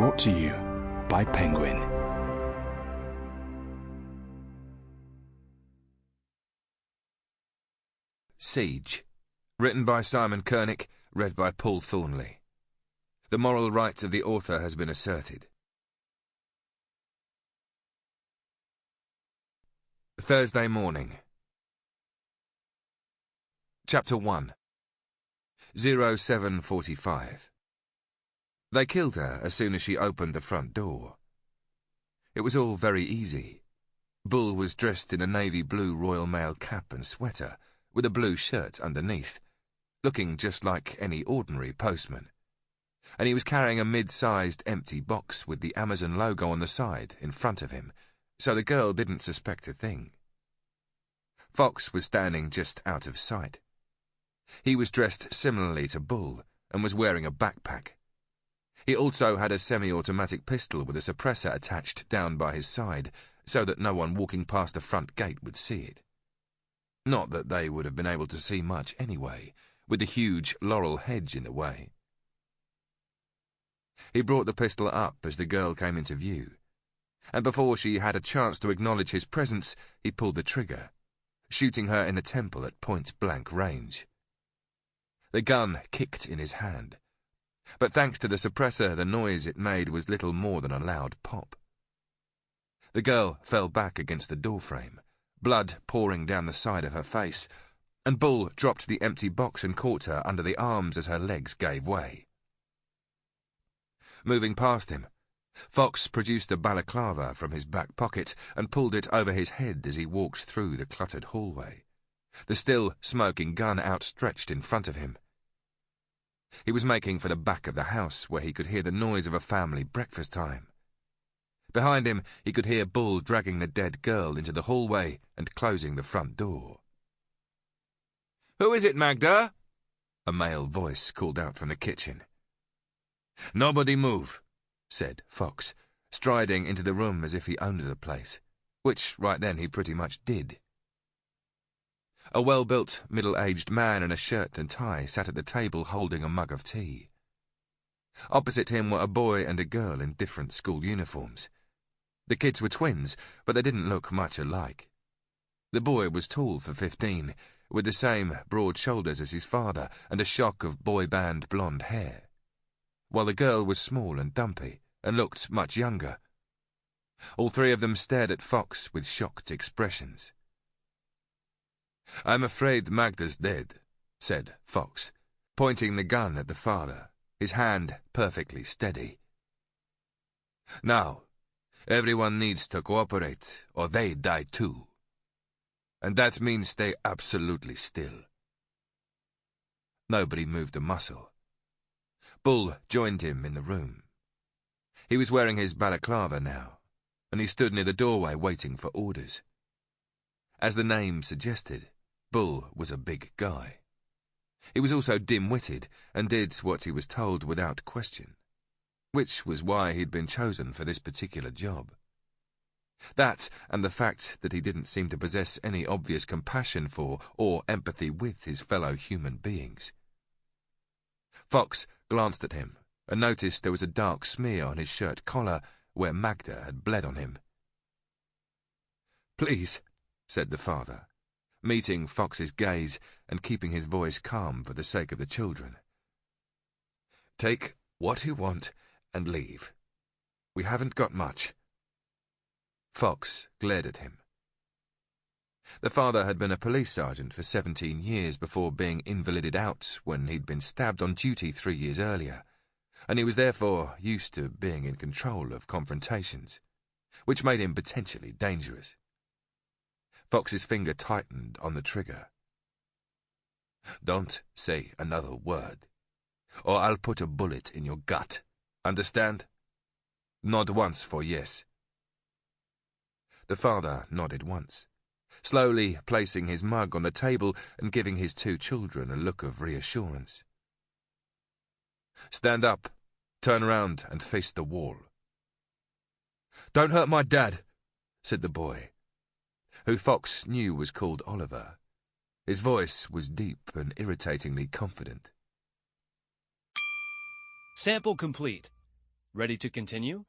brought to you by Penguin. Siege. Written by Simon Kernick, read by Paul Thornley. The moral right of the author has been asserted. Thursday morning. Chapter 1. 07:45. They killed her as soon as she opened the front door. It was all very easy. Bull was dressed in a navy blue Royal Mail cap and sweater, with a blue shirt underneath, looking just like any ordinary postman. And he was carrying a mid-sized empty box with the Amazon logo on the side in front of him, so the girl didn't suspect a thing. Fox was standing just out of sight. He was dressed similarly to Bull and was wearing a backpack. He also had a semi-automatic pistol with a suppressor attached down by his side, so that no one walking past the front gate would see it. Not that they would have been able to see much anyway, with the huge laurel hedge in the way. He brought the pistol up as the girl came into view, and before she had a chance to acknowledge his presence, he pulled the trigger, shooting her in the temple at point-blank range. The gun kicked in his hand, but thanks to the suppressor, the noise it made was little more than a loud pop. The girl fell back against the doorframe, blood pouring down the side of her face, and Bull dropped the empty box and caught her under the arms as her legs gave way. Moving past him, Fox produced a balaclava from his back pocket and pulled it over his head as he walked through the cluttered hallway, the still smoking gun outstretched in front of him. He was making for the back of the house, where he could hear the noise of a family breakfast time. Behind him, he could hear Bull dragging the dead girl into the hallway and closing the front door. "Who is it, Magda?" a male voice called out from the kitchen. "Nobody move," said Fox, striding into the room as if he owned the place, which right then he pretty much did. A well-built, middle-aged man in a shirt and tie sat at the table holding a mug of tea. Opposite him were a boy and a girl in different school uniforms. The kids were twins, but they didn't look much alike. The boy was tall for 15, with the same broad shoulders as his father and a shock of boy-band blonde hair, while the girl was small and dumpy and looked much younger. All three of them stared at Fox with shocked expressions. "I'm afraid Magda's dead," said Fox, pointing the gun at the father, his hand perfectly steady. "Now, everyone needs to cooperate, or they die too. And that means stay absolutely still." Nobody moved a muscle. Bull joined him in the room. He was wearing his balaclava now, and he stood near the doorway waiting for orders. As the name suggested, Bull was a big guy. He was also dim-witted and did what he was told without question, which was why he'd been chosen for this particular job. That, and the fact that he didn't seem to possess any obvious compassion for or empathy with his fellow human beings. Fox glanced at him and noticed there was a dark smear on his shirt collar where Magda had bled on him. "Please," said the father, meeting Fox's gaze and keeping his voice calm for the sake of the children. "Take what you want and leave. We haven't got much." Fox glared at him. The father had been a police sergeant for 17 years before being invalided out when he'd been stabbed on duty 3 years earlier, and he was therefore used to being in control of confrontations, which made him potentially dangerous. Fox's finger tightened on the trigger. "Don't say another word, or I'll put a bullet in your gut. Understand? Nod once for yes." The father nodded once, slowly placing his mug on the table and giving his 2 children a look of reassurance. "Stand up, turn around and face the wall." "Don't hurt my dad," said the boy, who Fox knew was called Oliver. His voice was deep and irritatingly confident. Sample complete. Ready to continue?